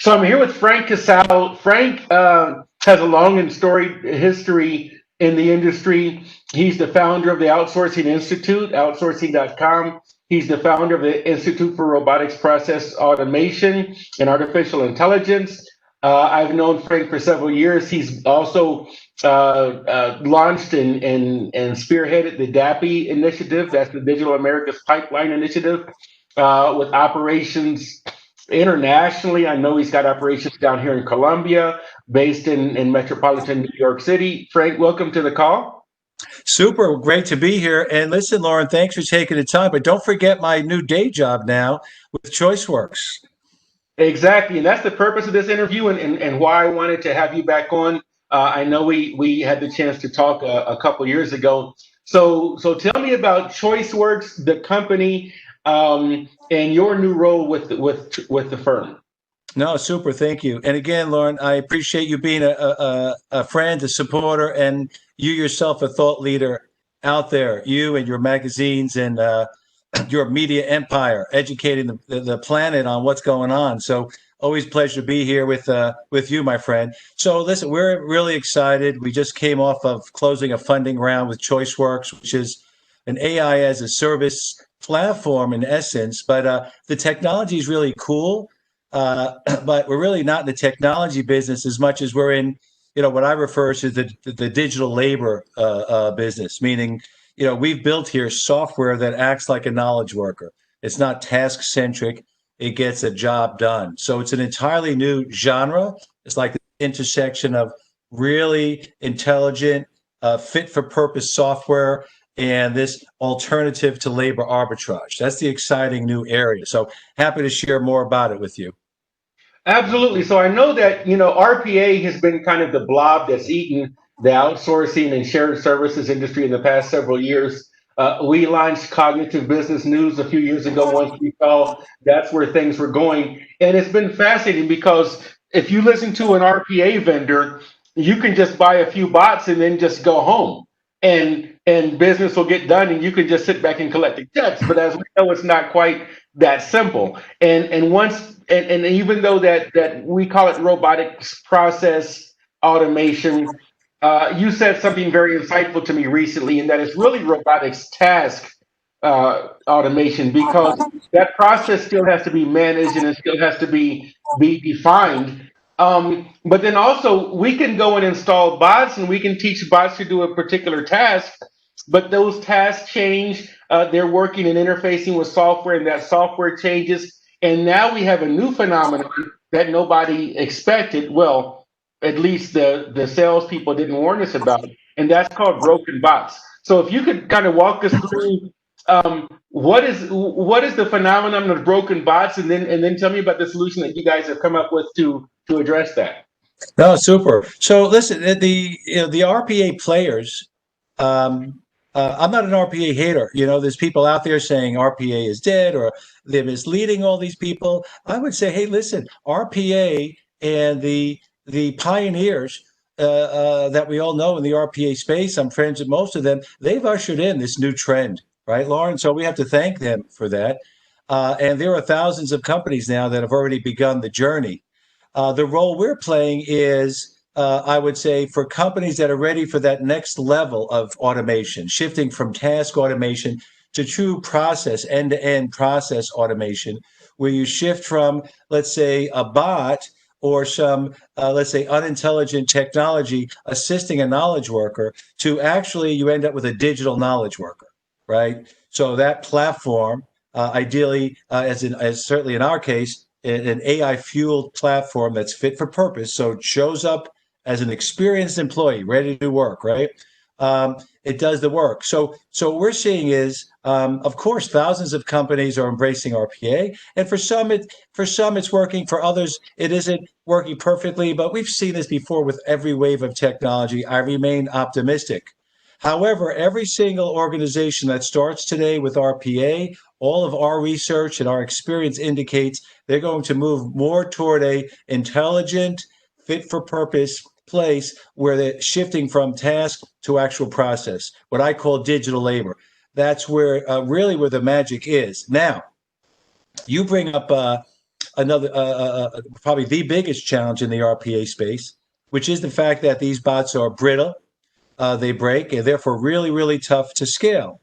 So I'm here with Frank Casale. Frank has a long and storied history in the industry. He's the founder of the Outsourcing Institute, outsourcing.com. He's the founder of the Institute for Robotics Process Automation and Artificial Intelligence. I've known Frank for several years. He's also launched and spearheaded the DAPI initiative. That's the Digital America's Pipeline Initiative, with operations internationally. I know he's got operations down here in Colombia, based in metropolitan New York City. Frank, welcome to the call. Super, great to be here. And listen, Loren, thanks for taking the time. But don't forget my new day job now with ChoiceWORX. Exactly, and that's the purpose of this interview, and why I wanted to have you back on. I know we had the chance to talk a couple years ago. So tell me about ChoiceWORX, the company, and your new role with the firm. No, super, thank you. And again, Loren, I appreciate you being a friend, a supporter, and you yourself a thought leader out there. You and your magazines and your media empire, educating the planet on what's going on. So always a pleasure to be here with you, my friend. So listen, we're really excited. We just came off of closing a funding round with ChoiceWORX, which is an AI as a service platform in essence. But the technology is really cool. But we're really not in the technology business as much as we're in, what I refer to the digital labor business, meaning, we've built here software that acts like a knowledge worker. It's not task centric. It gets a job done. So it's an entirely new genre. It's like the intersection of really intelligent, fit for purpose software and this alternative to labor arbitrage. That's the exciting new area. So happy to share more about it with you. Absolutely. So I know that, RPA has been kind of the blob that's eaten the outsourcing and shared services industry in the past several years. We launched Cognitive Business News a few years ago once we saw that's where things were going. And it's been fascinating because if you listen to an RPA vendor, you can just buy a few bots and then just go home. And business will get done and you can just sit back and collect the checks. But as we know, it's not quite that simple. And even though that we call it robotic process automation, you said something very insightful to me recently, and that is really robotics task automation, because that process still has to be managed and it still has to be defined. But then also we can go and install bots and we can teach bots to do a particular task, but those tasks change. They're working and interfacing with software, and that software changes. And now we have a new phenomenon that nobody expected. Well, at least the salespeople didn't warn us about, and that's called broken bots. So if you could kind of walk us through what is the phenomenon of broken bots, and then tell me about the solution that you guys have come up with to address that. No, super. So listen, the RPA players. I'm not an RPA hater. There's people out there saying RPA is dead or they're misleading all these people. I would say, hey, listen, RPA and the pioneers that we all know in the RPA space, I'm friends with most of them, they've ushered in this new trend, right, Loren? So we have to thank them for that. And there are thousands of companies now that have already begun the journey. The role we're playing is, I would say, for companies that are ready for that next level of automation, shifting from task automation to true process, end-to-end process automation, where you shift from, let's say, a bot or some, let's say, unintelligent technology assisting a knowledge worker to actually you end up with a digital knowledge worker, right? So that platform, ideally, as certainly in our case, an AI-fueled platform that's fit for purpose, so it shows up as an experienced employee ready to do work, right? It does the work. So what we're seeing is, of course, thousands of companies are embracing RPA, and for some it's working. For others, it isn't working perfectly. But we've seen this before with every wave of technology. I remain optimistic. However, every single organization that starts today with RPA, all of our research and our experience indicates they're going to move more toward a intelligent, fit for purpose place where they're shifting from task to actual process, what I call digital labor. That's where really where the magic is. Now, you bring up a another, probably the biggest challenge in the RPA space, which is the fact that these bots are brittle, they break, and therefore really, really tough to scale.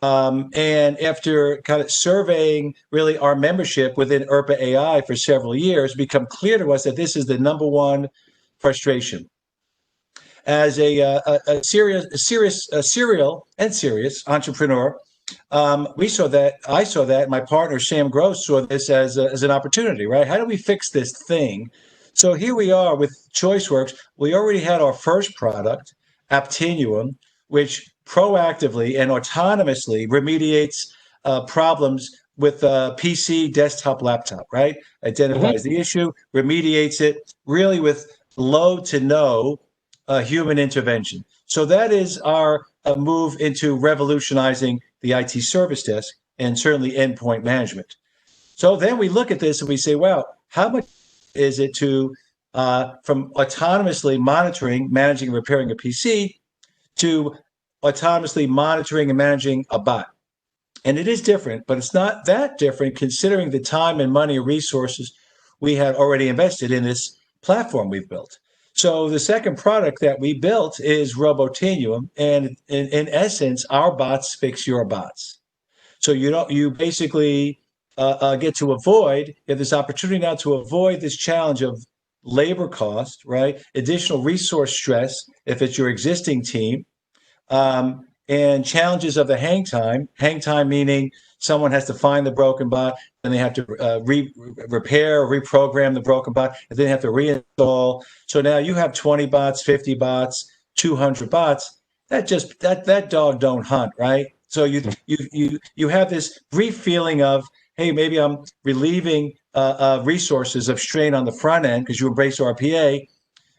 And after kind of surveying really our membership within RPA AI for several years, become clear to us that this is the number one frustration. As a serial and serious entrepreneur, I saw that my partner Sam Gross saw this as an opportunity, right? How do we fix this thing? So here we are with ChoiceWORX. We already had our first product, Aptinuum, which proactively and autonomously remediates problems with PC, desktop, laptop, right? Identifies the issue, remediates it, really with low to no human intervention. So that is our move into revolutionizing the IT service desk and certainly endpoint management. So then we look at this and we say, well, how much is it to from autonomously monitoring, managing, and repairing a PC to autonomously monitoring and managing a bot? And it is different, but it's not that different considering the time and money and resources we had already invested in this platform we've built. So the second product that we built is Robotinum, and in essence, our bots fix your bots. So you basically get to avoid, you have this opportunity now to avoid this challenge of labor cost, right? Additional resource stress if it's your existing team, and challenges of the hang time. Hang time meaning someone has to find the broken bot, and they have to repair or reprogram the broken bot, and then they have to reinstall. So now you have 20 bots, 50 bots, 200 bots. That dog don't hunt, right? So you have this brief feeling of, hey, maybe I'm relieving resources of strain on the front end because you embrace RPA,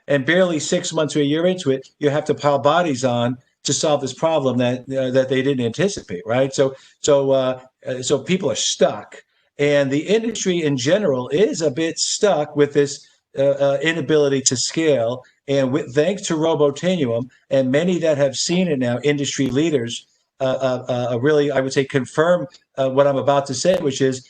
and barely 6 months or a year into it, you have to pile bodies on to solve this problem that they didn't anticipate, right? So people are stuck, and the industry in general is a bit stuck with this inability to scale. And thanks to Robotinum and many that have seen it now, industry leaders really, I would say, confirm what I'm about to say, which is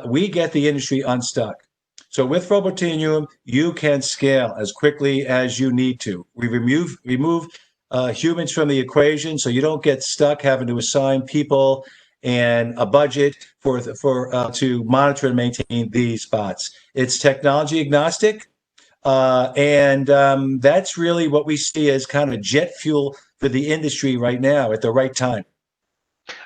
we get the industry unstuck. So with Robotinum, you can scale as quickly as you need to. We remove humans from the equation, so you don't get stuck having to assign people and a budget for to monitor and maintain these bots. It's technology agnostic, and that's really what we see as kind of jet fuel for the industry right now at the right time.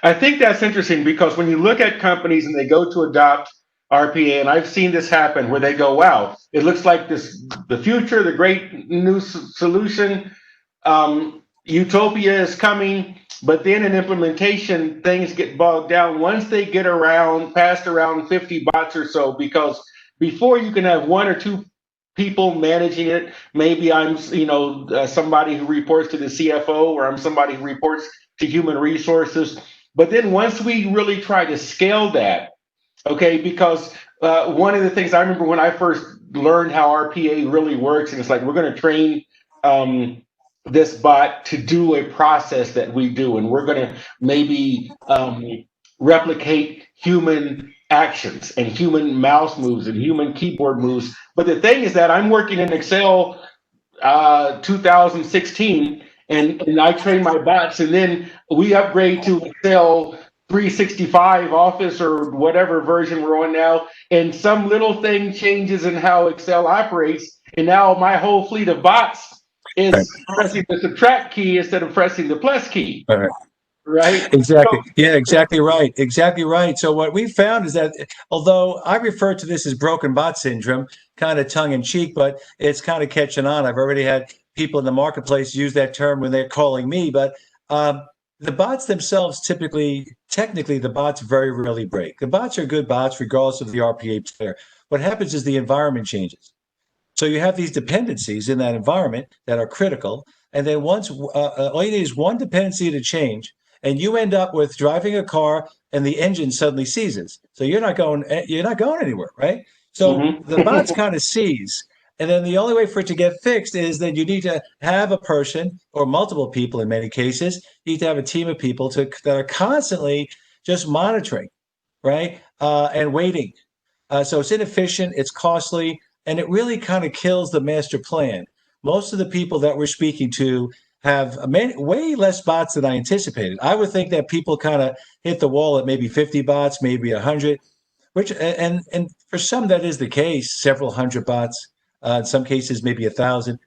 I think that's interesting because when you look at companies and they go to adopt RPA, and I've seen this happen where they go, wow, it looks like the future, the great new solution. Utopia is coming, but then in implementation, things get bogged down once they get past around 50 bots or so, because before you can have one or two people managing it. Maybe I'm, somebody who reports to the CFO, or I'm somebody who reports to human resources. But then once we really try to scale that, okay, because one of the things I remember when I first learned how RPA really works, and it's like, we're going to train this bot to do a process that we do, and we're going to maybe replicate human actions and human mouse moves and human keyboard moves. But the thing is that I'm working in Excel 2016, and I train my bots, and then we upgrade to Excel 365 Office or whatever version we're on now, and some little thing changes in how Excel operates, and now my whole fleet of bots is pressing the subtract key instead of pressing the plus key. Right? Exactly. Yeah, exactly right. Exactly right. So what we found is that although I refer to this as broken bot syndrome, kind of tongue in cheek, but it's kind of catching on. I've already had people in the marketplace use that term when they're calling me, but the bots themselves technically, the bots very rarely break. The bots are good bots regardless of the RPA player. What happens is the environment changes. So you have these dependencies in that environment that are critical. And then once all you need is one dependency to change, and you end up with driving a car and the engine suddenly seizes. So you're not going anywhere, right? So the bots kind of seize. And then the only way for it to get fixed is that you need to have a person, or multiple people in many cases. You need to have a team of people that are constantly just monitoring, right? And waiting. So it's inefficient, it's costly, and it really kind of kills the master plan. Most of the people that we're speaking to have way less bots than I anticipated. I would think that people kind of hit the wall at maybe 50 bots, maybe 100, which and for some that is the case, several hundred bots. In some cases, maybe 1,000.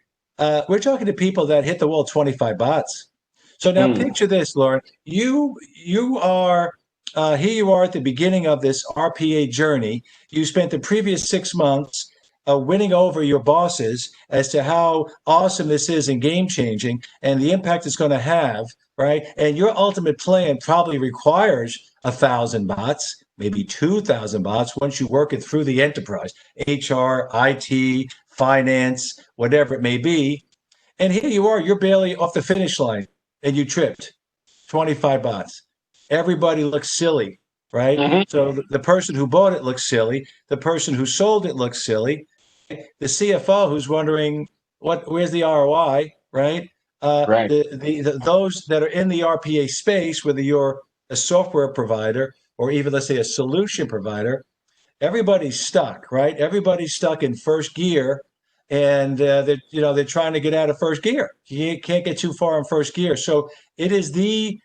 We're talking to people that hit the wall 25 bots. So now Mm. picture this, Lauren. You are here. You are at the beginning of this RPA journey. You spent the previous 6 months winning over your bosses as to how awesome this is and game changing, and the impact it's going to have. Right, and your ultimate plan probably requires 1,000 bots, maybe 2,000 bots once you work it through the enterprise, HR, IT, finance, whatever it may be. And here you are, you're barely off the finish line and you tripped 25 bots. Everybody looks silly, right? Hmm. So the person who bought it looks silly. The person who sold it looks silly. The CFO who's wondering where's the ROI, right? Right. Those that are in the RPA space, whether you're a software provider or even let's say a solution provider, everybody's stuck, right? Everybody's stuck in first gear, and they're trying to get out of first gear. You can't get too far in first gear, so it is the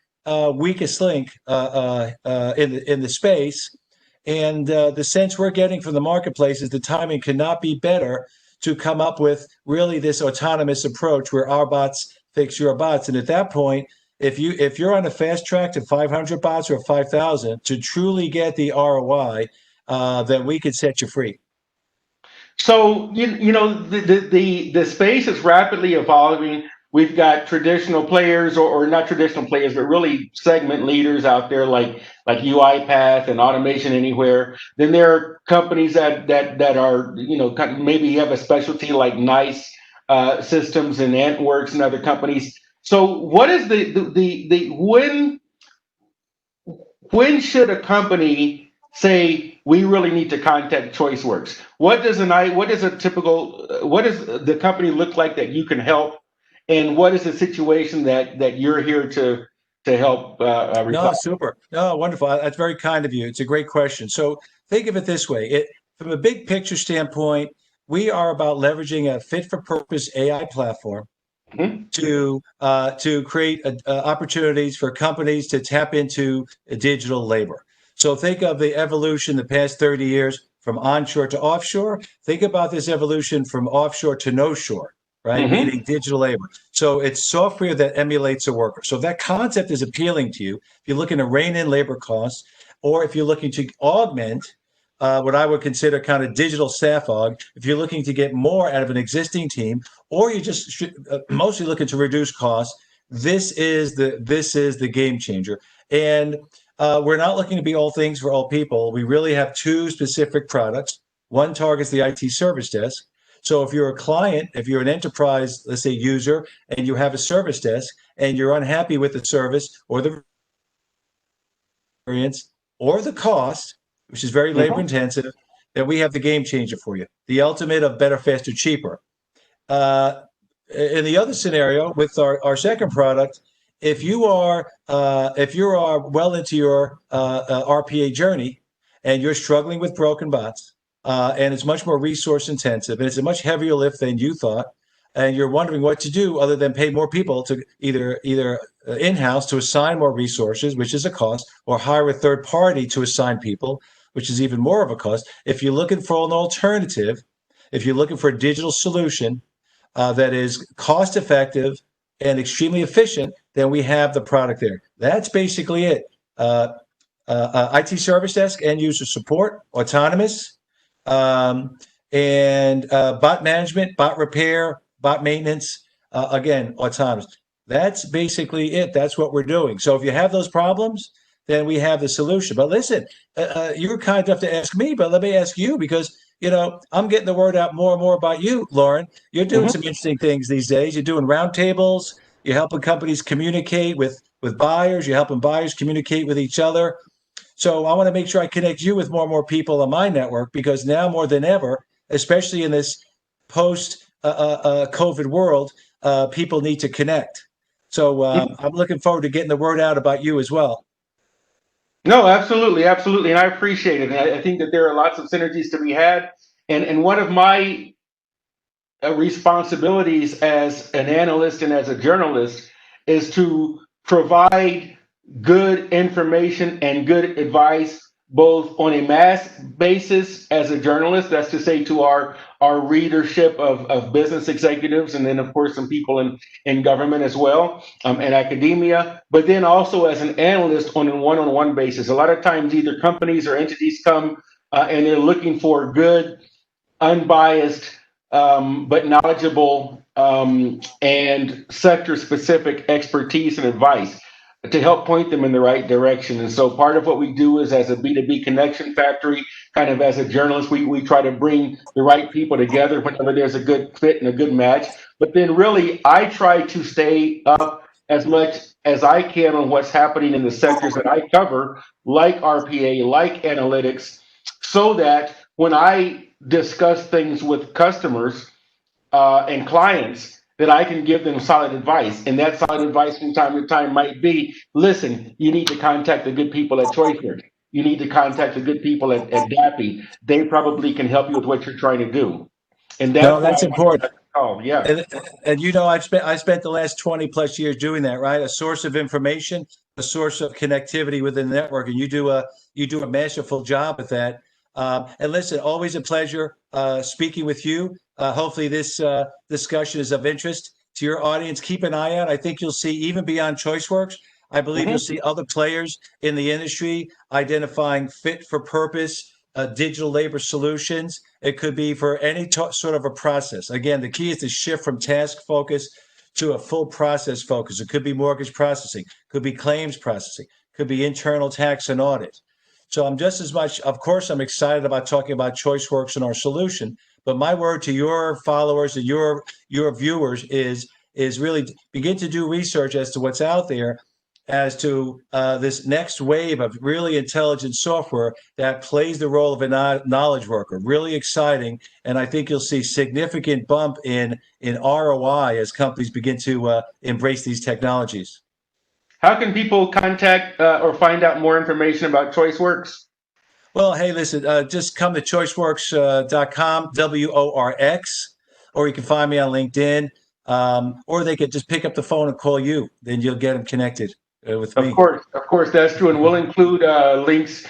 weakest link in the space. And the sense we're getting from the marketplace is the timing cannot be better to come up with really this autonomous approach where our bots fix your bots. And at that point, if you're on a fast track to 500 bots or 5,000 to truly get the ROI, then we could set you free. So the space is rapidly evolving. We've got traditional players, or not traditional players, but really segment leaders out there like UiPath and Automation Anywhere. Then there are companies that are maybe you have a specialty like Nice Systems and AntWorks and other companies. So what is the when should a company say we really need to contact ChoiceWORX? What does the company look like that you can help, and what is the situation that you're here to help No, resolve? super. No, wonderful. That's very kind of you. It's a great question. So think of it this way. From a big picture standpoint, we are about leveraging a fit for purpose AI platform Mhm. to create opportunities for companies to tap into digital labor. So think of the evolution the past 30 years from onshore to offshore. Think about this evolution from offshore to no shore, right? Mhm. Meaning digital labor. So it's software that emulates a worker. So if that concept is appealing to you, if you're looking to rein in labor costs, or if you're looking to augment what I would consider kind of digital staff aug, if you're looking to get more out of an existing team, or you're just mostly looking to reduce costs, this is the game changer. And we're not looking to be all things for all people. We really have two specific products. One targets the IT service desk. So if you're a client, if you're an enterprise, let's say user, and you have a service desk and you're unhappy with the service or the experience or the cost, which is very labor Mhm. intensive, then we have the game changer for you. The ultimate of better, faster, cheaper. Uh, in the other scenario, with our second product, if you are well into your RPA journey and you're struggling with broken bots, and it's much more resource intensive and it's a much heavier lift than you thought, and you're wondering what to do other than pay more people to either in-house to assign more resources, which is a cost, or hire a third party to assign people, which is even more of a cost. If you're looking for an alternative, if you're looking for a digital solution that is cost effective and extremely efficient, then we have the product there. That's basically it. IT service desk, end user support, autonomous, um, and bot management, bot repair, bot maintenance. Again, autonomous. That's basically it. That's what we're doing. So if you have those problems, then we have the solution. But listen, you're kind enough to ask me, but let me ask you because I'm getting the word out more and more about you, Lauren. You're doing Mhm. some interesting things these days. You're doing roundtables. You're helping companies communicate with buyers. You're helping buyers communicate with each other. So I want to make sure I connect you with more and more people on my network because now more than ever, especially in this post COVID world, people need to connect. So I'm looking forward to getting the word out about you as well. No, absolutely, absolutely, and I appreciate it. And I think that there are lots of synergies to be had. And one of my responsibilities as an analyst and as a journalist is to provide good information and good advice both on a mass basis as a journalist, that's to say to our readership of business executives, and then of course some people in government as well, and academia, but then also as an analyst on a one-on-one basis. A lot of times either companies or entities come and they're looking for good unbiased, but knowledgeable and sector specific expertise and advice to help point them in the right direction. And so part of what we do is as a B2B connection factory, kind of as a journalist, we try to bring the right people together whenever there's a good fit and a good match. But then really, I try to stay up as much as I can on what's happening in the sectors that I cover, like RPA, like analytics, so that when I discuss things with customers and clients, that I can give them solid advice. And that solid advice from time to time might be, listen, you need to contact the good people at ChoiceWORX. You need to contact the good people at DAPI. They probably can help you with what you're trying to do. And No, that's why that's important. I call, yeah. And I spent the last 20 plus years doing that, right? A source of information, a source of connectivity within the network, and you do a masterful job with that. And listen, always a pleasure speaking with you. Hopefully, this discussion is of interest to your audience. Keep an eye out. I think you'll see even beyond ChoiceWORX. I believe you'll Mhm. see other players in the industry identifying fit for purpose digital labor solutions. It could be for any sort of a process. Again, the key is to shift from task focus to a full process focus. It could be mortgage processing, could be claims processing, could be internal tax and audit. So I'm just as much, of course, I'm excited about talking about ChoiceWORX and our solution. But my word to your followers and your viewers is really begin to do research as to what's out there as to this next wave of really intelligent software that plays the role of a knowledge worker. Really exciting, and I think you'll see significant bump in ROI as companies begin to embrace these technologies. How can people contact or find out more information about ChoiceWORX? Well, hey, listen, just come to choiceworks.com, WORX, or you can find me on LinkedIn, or they could just pick up the phone and call you. Then you'll get them connected with me. Of course, that's true, and we'll include links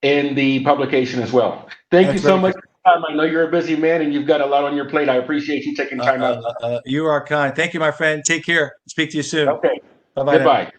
in the publication as well. Thank you That's so very much good. for your time. I know you're a busy man and you've got a lot on your plate. I appreciate you taking time out. You are kind. Thank you, my friend. Take care. Speak to you soon. Okay, Bye bye now. goodbye.